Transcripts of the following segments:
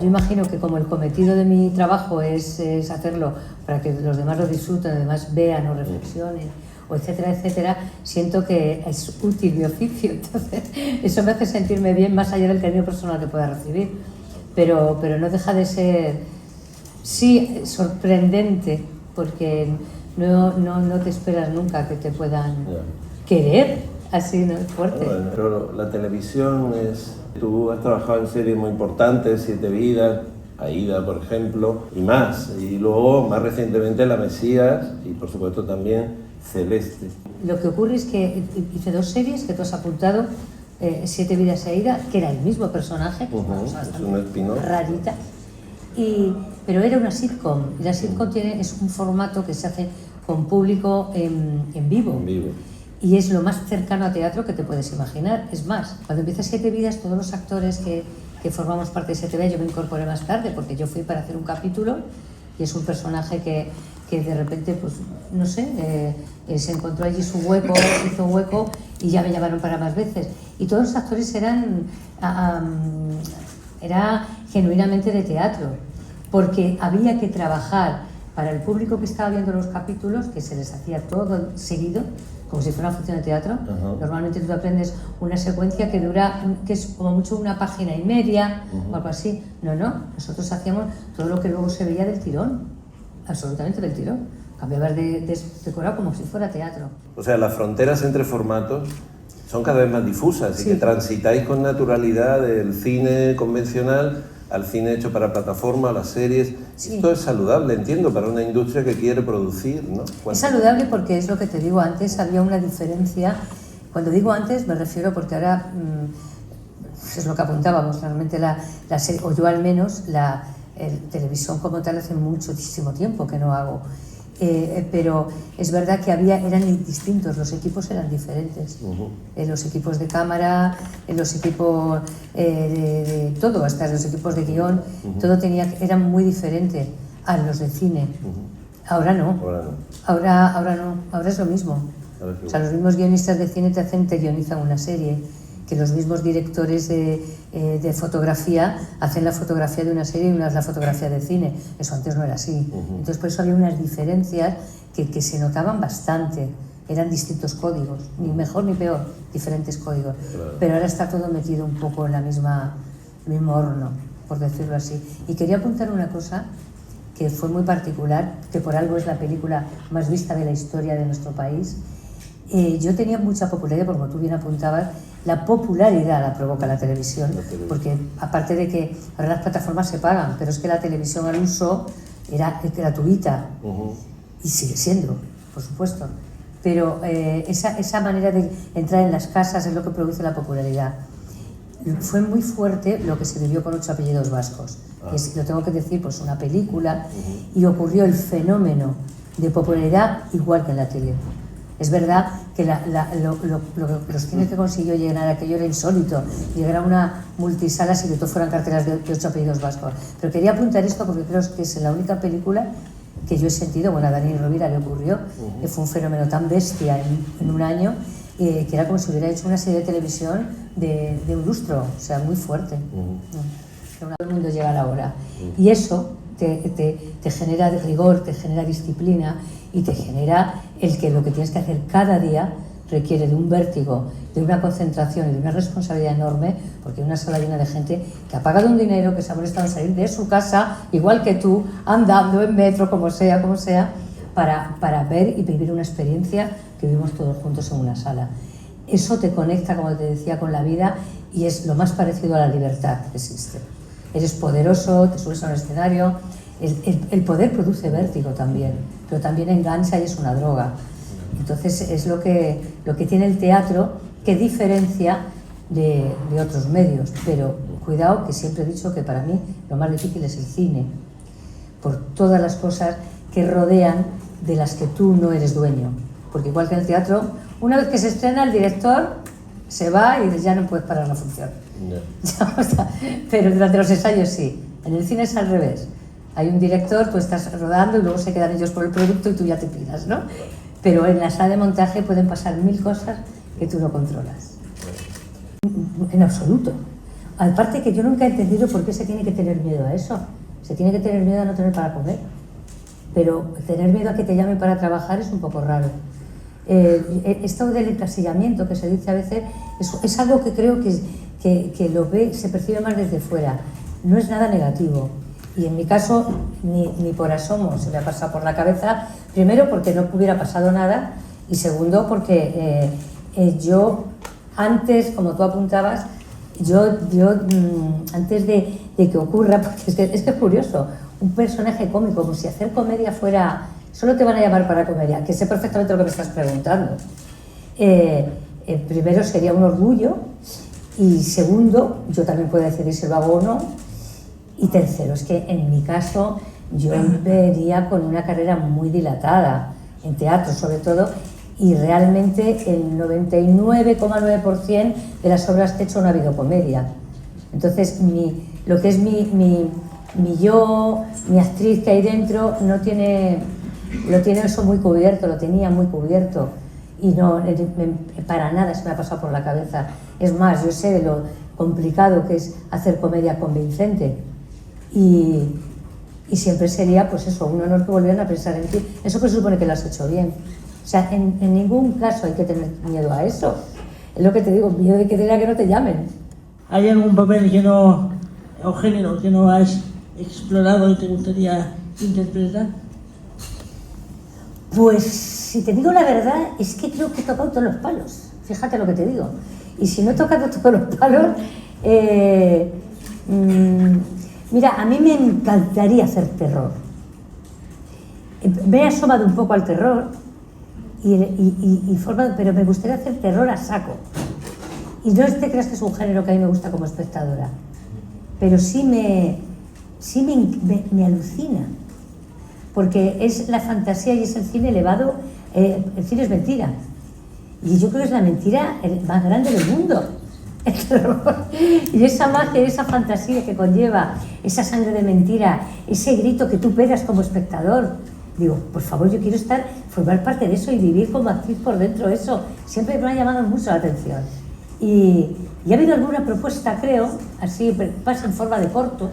Yo imagino que como el cometido de mi trabajo es hacerlo para que los demás lo disfruten, los demás vean o reflexionen, o etcétera, etcétera, siento que es útil mi oficio. Entonces, eso me hace sentirme bien más allá del cariño personal que pueda recibir. Pero no deja de ser, sí, sorprendente, porque no te esperas nunca que te puedan querer así, ¿no? Es fuerte. Bueno, pero la televisión es... Tú has trabajado en series muy importantes, Siete Vidas, Aída, por ejemplo, y más. Y luego, más recientemente, La Mesías y, por supuesto, también Celeste. Lo que ocurre es que hice 2 series que tú has apuntado, Siete Vidas y Aída, que era el mismo personaje, que es un spin-off rarita, pero era una sitcom. Y la sitcom es un formato que se hace con público en vivo. En vivo. Y es lo más cercano a teatro que te puedes imaginar. Es más, cuando empieza Siete Vidas, todos los actores que formamos parte de Siete Vidas, yo me incorporé más tarde, porque yo fui para hacer un capítulo, y es un personaje que de repente, pues, no sé, se encontró allí su hueco, hizo hueco, y ya me llamaron para más veces. Y todos los actores era genuinamente de teatro, porque había que trabajar para el público que estaba viendo los capítulos, que se les hacía todo seguido, como si fuera una función de teatro. Normalmente tú aprendes una secuencia que dura, que es como mucho 1,5 páginas o algo así. No, nosotros hacíamos todo lo que luego se veía del tirón, absolutamente del tirón. Cambiabas de decorado como si fuera teatro. O sea, las fronteras entre formatos son cada vez más difusas y que transitáis con naturalidad del cine convencional al cine hecho para plataforma, a las series. Sí. Esto es saludable, entiendo, para una industria que quiere producir, ¿no? Es saludable porque es lo que te digo antes, había una diferencia. Cuando digo antes me refiero porque ahora es lo que apuntábamos, realmente la serie, o yo al menos, televisión como tal hace muchísimo tiempo que no hago. Pero es verdad que eran distintos, los equipos eran diferentes. Los equipos de cámara, los equipos de todo, hasta los equipos de guión, todo era muy diferente a los de cine. Ahora no. Ahora no, ahora es lo mismo. O sea, los mismos guionistas de cine te guionizan una serie, que los mismos directores de fotografía hacen la fotografía de una serie y una es la fotografía de cine. Eso antes no era así. Entonces por eso había unas diferencias que se notaban bastante. Eran distintos códigos, ni mejor ni peor, diferentes códigos. Claro. Pero ahora está todo metido un poco en el mismo horno, por decirlo así. Y quería apuntar una cosa que fue muy particular, que por algo es la película más vista de la historia de nuestro país. Yo tenía mucha popularidad, como tú bien apuntabas, la popularidad la provoca la televisión, porque aparte de que ahora las plataformas se pagan, pero es que la televisión al uso era gratuita y sigue siendo, por supuesto. Pero esa manera de entrar en las casas es lo que produce la popularidad. Fue muy fuerte lo que se vivió con 8 apellidos vascos, lo tengo que decir, pues una película, y ocurrió el fenómeno de popularidad igual que en la tele. Es verdad que los cines que consiguió llenar aquello era insólito, llegar a una multisala y que todo fueran carteras de 8 apellidos vascos. Pero quería apuntar esto porque creo que es la única película que yo he sentido, bueno, a Dani Rovira le ocurrió, que fue un fenómeno tan bestia en un año, que era como si hubiera hecho una serie de televisión de un lustro, o sea, muy fuerte. Todo el mundo llega a la hora. Y eso te genera rigor, te genera disciplina y te genera el que lo que tienes que hacer cada día requiere de un vértigo, de una concentración y de una responsabilidad enorme, porque hay una sala llena de gente que ha pagado un dinero, que se ha molestado en salir de su casa, igual que tú, andando en metro, como sea, para ver y vivir una experiencia que vivimos todos juntos en una sala. Eso te conecta, como te decía, con la vida y es lo más parecido a la libertad que existe. Eres poderoso, te subes a un escenario. El poder produce vértigo también, pero también engancha y es una droga. Entonces es lo que tiene el teatro que diferencia de otros medios. Pero cuidado, que siempre he dicho que para mí lo más difícil es el cine, por todas las cosas que rodean de las que tú no eres dueño. Porque igual que en el teatro, una vez que se estrena, el director se va y ya no puedes parar la función. Pero durante los ensayos sí. En el cine es al revés. Hay un director, tú estás rodando y luego se quedan ellos por el producto y tú ya te piras, ¿no? Pero en la sala de montaje pueden pasar 1000 cosas que tú no controlas. En absoluto. Aparte que yo nunca he entendido por qué se tiene que tener miedo a eso. Se tiene que tener miedo a no tener para comer. Pero tener miedo a que te llamen para trabajar es un poco raro. Esto del encasillamiento que se dice a veces es algo que creo que lo ve, se percibe más desde fuera. No es nada negativo. Y en mi caso, ni por asomo se me ha pasado por la cabeza. Primero, porque no hubiera pasado nada. Y segundo, porque yo, antes, como tú apuntabas, antes de que ocurra, porque es que es curioso, un personaje cómico, como si hacer comedia fuera, solo te van a llamar para comedia, que sé perfectamente lo que me estás preguntando. Primero sería un orgullo, y segundo, yo también puedo decidir si lo hago o no, y tercero, es que en mi caso yo vería con una carrera muy dilatada, en teatro sobre todo, y realmente el 99,9% de las obras que he hecho no ha habido comedia. Entonces, lo que es mi actriz que hay dentro, lo tiene eso muy cubierto, lo tenía muy cubierto, y no, para nada se me ha pasado por la cabeza. Es más, yo sé de lo complicado que es hacer comedia convincente, y siempre sería, pues eso, un honor que volvieran a pensar en ti. Eso que se supone que lo has hecho bien. O sea, en ningún caso hay que tener miedo a eso. Es lo que te digo, miedo de que no te llamen. ¿Hay algún papel que no, o género que no has explorado y te gustaría interpretar? Pues, si te digo la verdad, es que creo que he tocado todos los palos. Fíjate lo que te digo. Y si no he tocado todos los palos, mira, a mí me encantaría hacer terror. Me he asomado un poco al terror, pero me gustaría hacer terror a saco. Y no te creas que es un género que a mí me gusta como espectadora, pero sí me alucina, porque es la fantasía y es el cine elevado. El cine es mentira, y yo creo que es la mentira más grande del mundo, el terror. Y esa magia, esa fantasía que conlleva, esa sangre de mentira, ese grito que tú pegas como espectador. Digo, por favor, yo quiero formar parte de eso y vivir como actriz por dentro de eso. Siempre me ha llamado mucho la atención. Y ha habido alguna propuesta, creo, así, pasa en forma de cortos,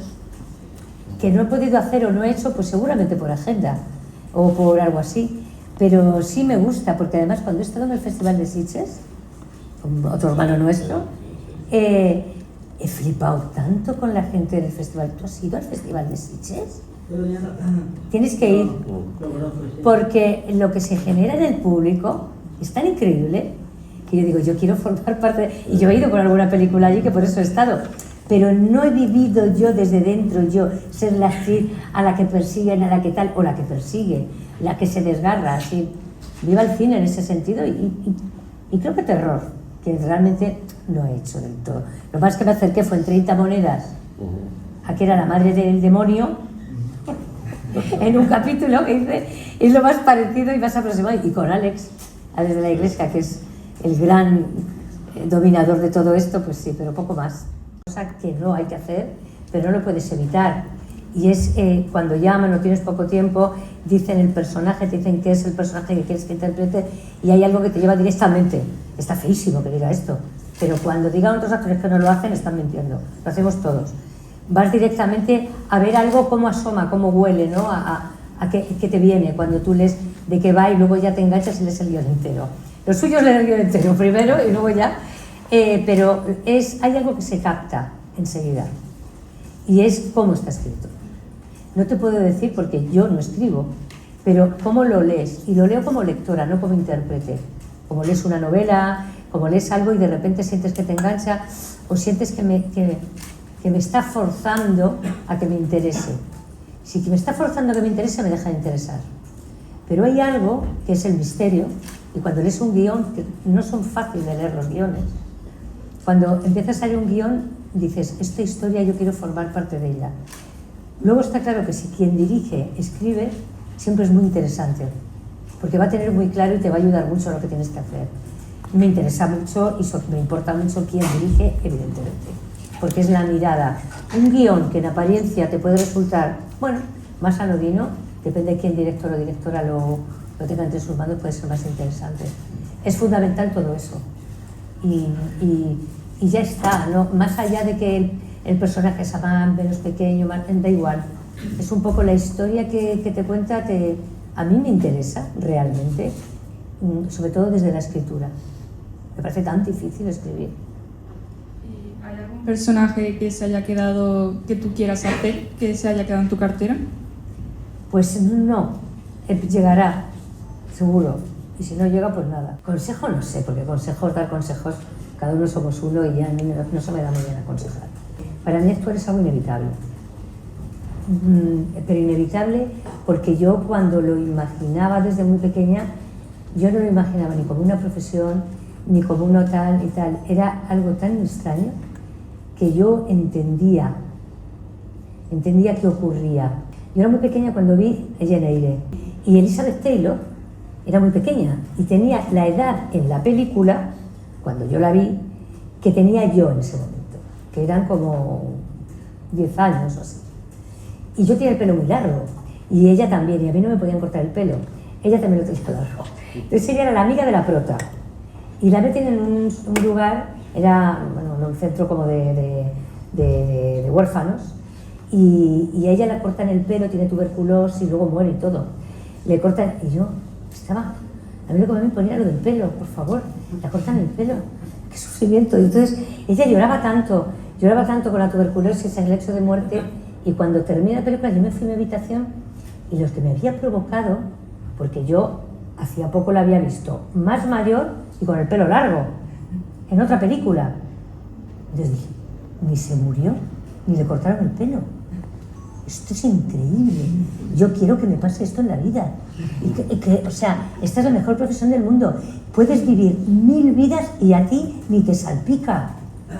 que no he podido hacer o no he hecho, pues seguramente por agenda o por algo así. Pero sí me gusta, porque además cuando he estado en el Festival de Sitges, con otro hermano nuestro, he flipado tanto con la gente del festival. ¿Tú has ido al Festival de Sitges? Tienes que ir, porque lo que se genera en el público es tan increíble que yo digo, yo quiero formar parte y yo he ido con alguna película allí, que por eso he estado, pero no he vivido yo desde dentro, yo ser la actriz a la que persiguen, a la que tal, o la que persigue, la que se desgarra, así. Viva el cine en ese sentido, y creo que terror, que realmente no he hecho del todo. Lo más que me acerqué fue en 30 monedas, a que era la madre del demonio, en un capítulo que hice, es lo más parecido y más aproximado, y con Alex de la Iglesia, que es el gran dominador de todo esto, pues sí, pero poco más. Cosa que no hay que hacer, pero no lo puedes evitar. Y es cuando llaman o tienes poco tiempo, dicen el personaje, te dicen qué es el personaje que quieres que interprete, y hay algo que te lleva directamente. Está feísimo que diga esto, pero cuando digan otros actores que no lo hacen, están mintiendo. Lo hacemos todos. Vas directamente a ver algo, cómo asoma, cómo huele, ¿no? A qué te viene cuando tú lees de qué va, y luego ya te enganchas y lees el guión entero. Lo suyo es leer el guión entero primero y luego ya, pero hay algo que se capta enseguida, y es cómo está escrito. No te puedo decir porque yo no escribo, pero cómo lo lees, y lo leo como lectora, no como intérprete. Como lees una novela, como lees algo y de repente sientes que te engancha, o sientes que me está forzando a que me interese. Si me está forzando a que me interese, me deja de interesar. Pero hay algo que es el misterio, y cuando lees un guión, que no son fáciles de leer los guiones, cuando empiezas a leer un guión, dices, esta historia yo quiero formar parte de ella. Luego está claro que si quien dirige escribe, siempre es muy interesante, porque va a tener muy claro y te va a ayudar mucho a lo que tienes que hacer. Me interesa mucho y me importa mucho quién dirige, evidentemente, porque es la mirada. Un guión que en apariencia te puede resultar, bueno, más anodino, depende de quién director o directora lo tenga entre sus manos, puede ser más interesante. Es fundamental todo eso. Y y ya está, ¿no? Más allá de que el personaje sea más menos pequeño, más, da igual. Es un poco la historia que te cuenta, a mí me interesa realmente, sobre todo desde la escritura. Me parece tan difícil escribir. ¿Hay algún personaje que se haya quedado, que tú quieras hacer, que se haya quedado en tu cartera? Pues no, llegará, seguro. Y si no llega, pues nada. Consejo no sé, porque dar consejos, cada uno somos uno y a mí no se me da muy bien aconsejar. Para mí actuar es algo inevitable. Pero inevitable porque yo cuando lo imaginaba desde muy pequeña, yo no lo imaginaba ni como una profesión, ni como uno tal y tal. Era algo tan extraño que yo entendía qué ocurría. Yo era muy pequeña cuando vi a Jane Eyre y Elizabeth Taylor era muy pequeña y tenía la edad en la película, cuando yo la vi, que tenía yo en ese momento, que eran como 10 años o así. Y yo tenía el pelo muy largo y ella también, y a mí no me podían cortar el pelo, ella también lo tenía largo. Entonces ella era la amiga de la prota y la meten en un lugar, era en un centro como de huérfanos, y a ella la cortan el pelo, tiene tuberculosis y luego muere y todo. Le cortan, y yo estaba, a mí lo que me ponía era lo del pelo, por favor, la cortan el pelo, qué sufrimiento. Y entonces ella lloraba tanto con la tuberculosis en el lecho de muerte, y cuando terminé la película yo me fui a mi habitación y los que me había provocado, porque yo hacía poco la había visto más mayor y con el pelo largo, en otra película. Entonces dije, ni se murió, ni le cortaron el pelo. Esto es increíble. Yo quiero que me pase esto en la vida. O sea, esta es la mejor profesión del mundo. Puedes vivir 1000 vidas y a ti ni te salpica.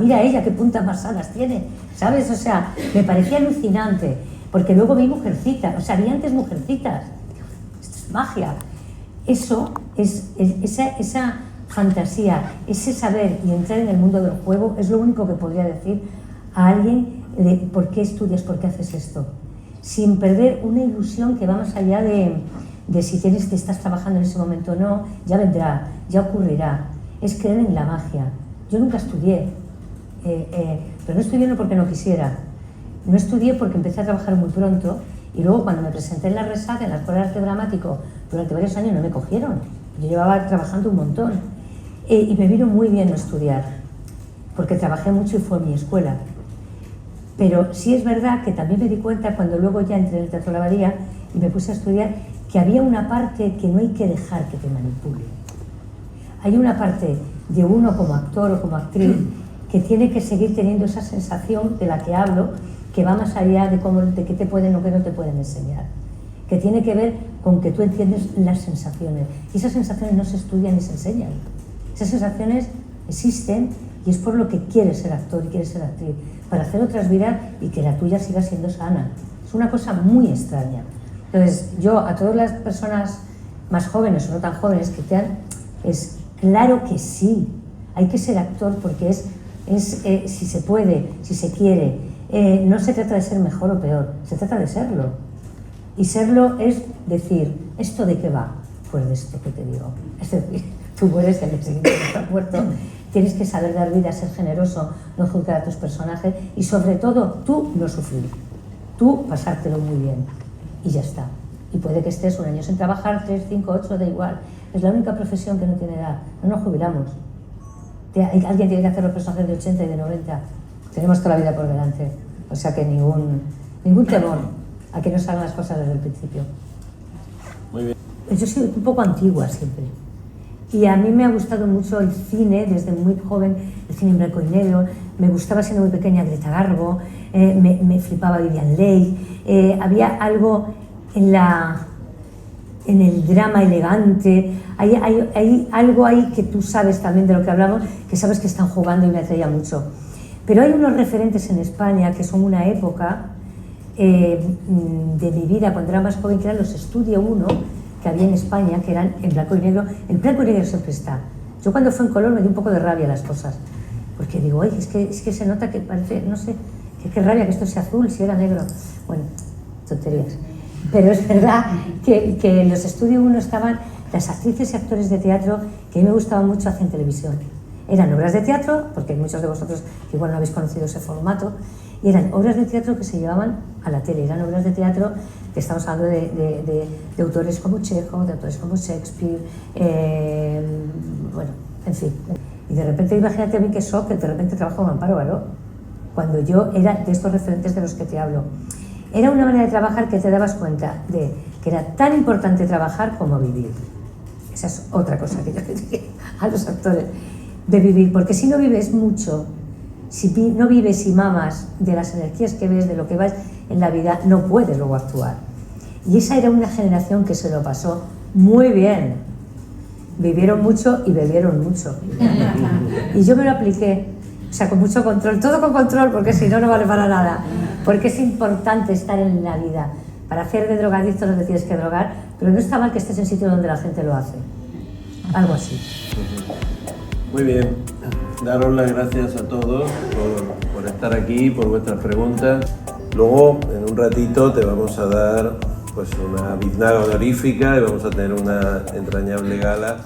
Mira ella qué puntas más sanas tiene, ¿sabes? O sea, me parecía alucinante. Porque luego vi Mujercitas, o sea, vi antes Mujercitas. Esto es magia. Eso es esa fantasía, ese saber y entrar en el mundo del juego es lo único que podría decir a alguien de por qué estudias, por qué haces esto, sin perder una ilusión que va más allá de si tienes que estás trabajando en ese momento o no, ya vendrá, ya ocurrirá. Es creer en la magia. Yo nunca estudié, pero no estudié no porque no quisiera, no estudié porque empecé a trabajar muy pronto y luego cuando me presenté en la RESAC, en la Escuela de Arte Dramático, durante varios años no me cogieron. Yo llevaba trabajando un montón y me vino muy bien no estudiar, porque trabajé mucho y fue mi escuela. Pero sí es verdad que también me di cuenta cuando luego ya entré en el Teatro La Abadía y me puse a estudiar que había una parte que no hay que dejar que te manipule. Hay una parte de uno como actor o como actriz que tiene que seguir teniendo esa sensación de la que hablo, que va más allá de qué te pueden o qué no te pueden enseñar, que tiene que ver con que tú entiendes las sensaciones. Y esas sensaciones no se estudian ni se enseñan. Esas sensaciones existen y es por lo que quieres ser actor y quieres ser actriz, para hacer otras vidas y que la tuya siga siendo sana. Es una cosa muy extraña. Entonces, yo a todas las personas más jóvenes o no tan jóvenes que es claro que sí, hay que ser actor porque si se puede, si se quiere. No se trata de ser mejor o peor, se trata de serlo. Y serlo es decir, ¿esto de qué va? Pues de esto que te digo. Es decir, tú mueres, el siguiente está muerto. Tienes que saber dar vida, ser generoso, no juzgar a tus personajes y sobre todo tú no sufrir, tú pasártelo muy bien y ya está. Y puede que estés un año sin trabajar, 3, 5, 8, da igual. Es la única profesión que no tiene edad, no nos jubilamos. Alguien tiene que hacer los personajes de 80 y de 90. Tenemos toda la vida por delante, o sea que ningún temor a que no salgan las cosas desde el principio. Muy bien. Yo soy un poco antigua siempre. Y a mí me ha gustado mucho el cine, desde muy joven, el cine en blanco y negro. Me gustaba siendo muy pequeña Greta Garbo, me flipaba Vivian Leigh. Había algo en el drama elegante, hay algo ahí que tú sabes también de lo que hablamos, que sabes que están jugando y me atraía mucho. Pero hay unos referentes en España que son una época de mi vida, cuando era más joven, que eran los Estudio 1, que había en España, que eran en blanco y negro. El blanco y negro siempre está. Yo cuando fue en color me dio un poco de rabia las cosas, porque digo, oye, es que se nota que parece, no sé, qué rabia que esto sea azul si era negro. Bueno, tonterías. Pero es verdad que en los Estudio 1 estaban las actrices y actores de teatro que a mí me gustaban mucho, hacen televisión. Eran obras de teatro, porque muchos de vosotros igual no habéis conocido ese formato, y eran obras de teatro que se llevaban a la tele, eran obras de teatro que estamos hablando de autores como Chekhov, de autores como Shakespeare, bueno, en fin. Y de repente, imagínate a mí que shock, que de repente trabajo con Amparo Baró, cuando yo era de estos referentes de los que te hablo. Era una manera de trabajar que te dabas cuenta de que era tan importante trabajar como vivir. Esa es otra cosa que yo les diría a los actores, de vivir, porque si no vives mucho, si no vives y mamas de las energías que ves, de lo que vas en la vida, no puedes luego actuar. Y esa era una generación que se lo pasó muy bien. Vivieron mucho y bebieron mucho. Y yo me lo apliqué, o sea, con mucho control, todo con control, porque si no, no vale para nada. Porque es importante estar en la vida. Para hacer de drogadicto no te tienes que drogar, pero no está mal que estés en sitios donde la gente lo hace. Algo así. Muy bien. Daros las gracias a todos por estar aquí, por vuestras preguntas. Luego, en un ratito, te vamos a dar pues una biznaga honorífica y vamos a tener una entrañable gala